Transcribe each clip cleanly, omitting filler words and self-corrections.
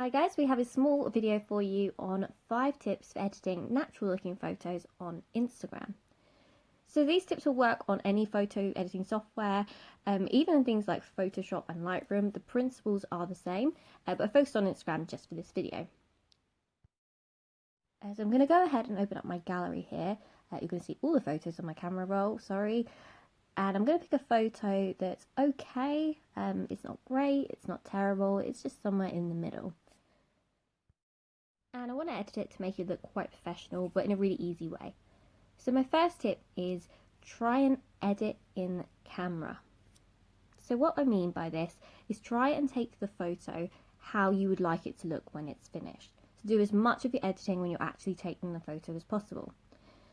Hi guys, we have a small video for you on 5 tips for editing natural looking photos on Instagram. So these tips will work on any photo editing software, even things like Photoshop and Lightroom. The principles are the same, but I focused on Instagram just for this video. So I'm going to go ahead and open up my gallery here. You're going to see all the photos on my camera roll, and I'm going to pick a photo that's okay. It's not great, it's not terrible, it's just somewhere in the middle. And I want to edit it to make it look quite professional, but in a really easy way. So my first tip is try and edit in camera. So what I mean by this is try and take the photo how you would like it to look when it's finished. So do as much of your editing when you're actually taking the photo as possible.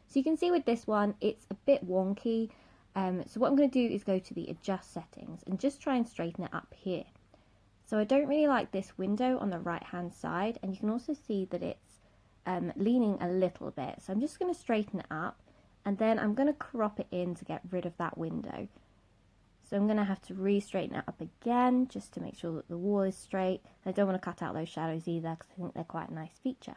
So you can see with this one, it's a bit wonky. So what I'm going to do is go to the adjust settings and just try and straighten it up here. So I don't really like this window on the right hand side, and you can also see that it's leaning a little bit. So I'm just going to straighten it up, and then I'm going to crop it in to get rid of that window. So I'm going to have to re-straighten it up again just to make sure that the wall is straight. I don't want to cut out those shadows either because I think they're quite a nice feature.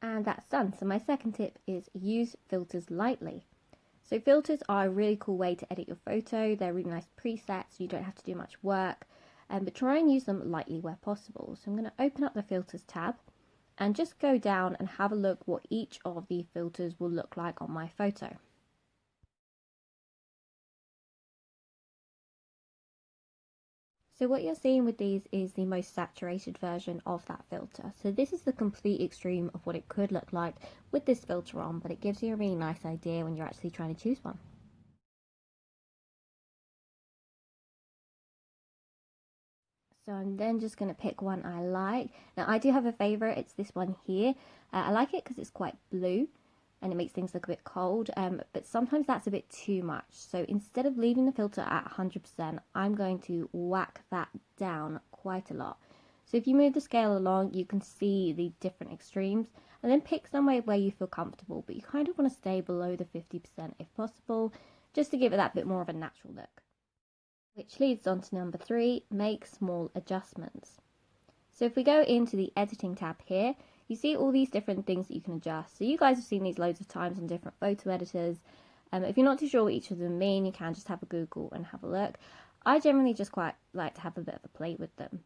And that's done. So my second tip is use filters lightly. So filters are a really cool way to edit your photo. They're really nice presets, so you don't have to do much work, but try and use them lightly where possible. So I'm going to open up the filters tab and just go down and have a look what each of the filters will look like on my photo. So what you're seeing with these is the most saturated version of that filter. So this is the complete extreme of what it could look like with this filter on, but it gives you a really nice idea when you're actually trying to choose one. So I'm then just going to pick one I like. Now I do have a favourite, it's this one here. I like it because it's quite blue and it makes things look a bit cold, but sometimes that's a bit too much. So instead of leaving the filter at 100%, I'm going to whack that down quite a lot. So if you move the scale along, you can see the different extremes, and then pick somewhere where you feel comfortable, but you kind of want to stay below the 50% if possible, just to give it that bit more of a natural look. Which leads on to number 3, make small adjustments. So if we go into the editing tab here, you see all these different things that you can adjust. So you guys have seen these loads of times on different photo editors. If you're not too sure what each of them mean, you can just have a Google and have a look. I generally just quite like to have a bit of a play with them.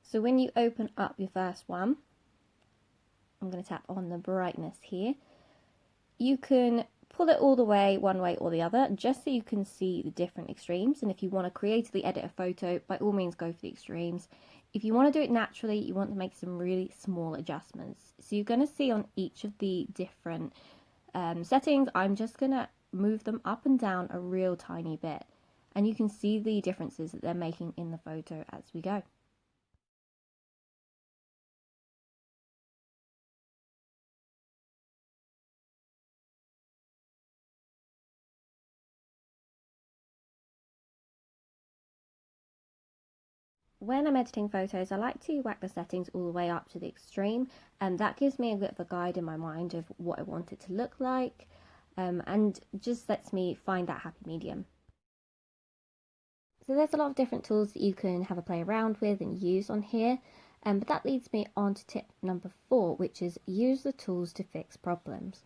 So when you open up your first one, I'm going to tap on the brightness here. You can pull it all the way one way or the other, just so you can see the different extremes. And if you want to creatively edit a photo, by all means go for the extremes. If you want to do it naturally, you want to make some really small adjustments. So you're going to see on each of the different settings, I'm just going to move them up and down a real tiny bit. And you can see the differences that they're making in the photo as we go. When I'm editing photos, I like to whack the settings all the way up to the extreme, and that gives me a bit of a guide in my mind of what I want it to look like, and just lets me find that happy medium. So there's a lot of different tools that you can have a play around with and use on here, but that leads me on to tip number 4, which is use the tools to fix problems.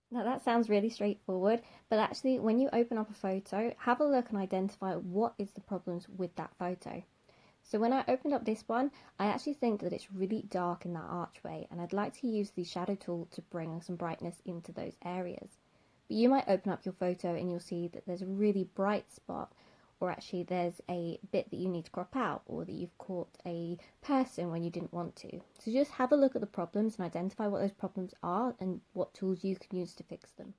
Now that sounds really straightforward, but actually when you open up a photo, have a look and identify what is the problems with that photo. So when I opened up this one, I actually think that it's really dark in that archway, and I'd like to use the shadow tool to bring some brightness into those areas. But you might open up your photo and you'll see that there's a really bright spot, or actually there's a bit that you need to crop out, or that you've caught a person when you didn't want to. So just have a look at the problems and identify what those problems are and what tools you can use to fix them.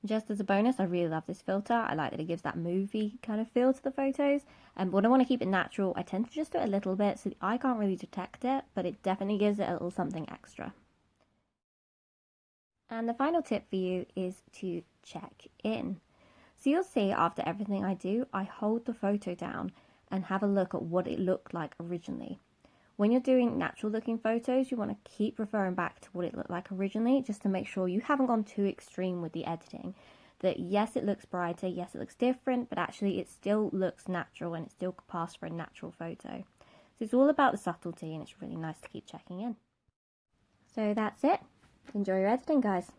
Just as a bonus, I really love this filter. I like that it gives that movie kind of feel to the photos. But when I want to keep it natural, I tend to just do it a little bit so the eye can't really detect it, but it definitely gives it a little something extra. And the final tip for you is to check in. So you'll see after everything I do, I hold the photo down and have a look at what it looked like originally. When you're doing natural looking photos, you want to keep referring back to what it looked like originally, just to make sure you haven't gone too extreme with the editing. that yes, it looks brighter, yes, it looks different, but actually it still looks natural and it still could pass for a natural photo. So it's all about the subtlety, and it's really nice to keep checking in. So that's it. Enjoy your editing, guys.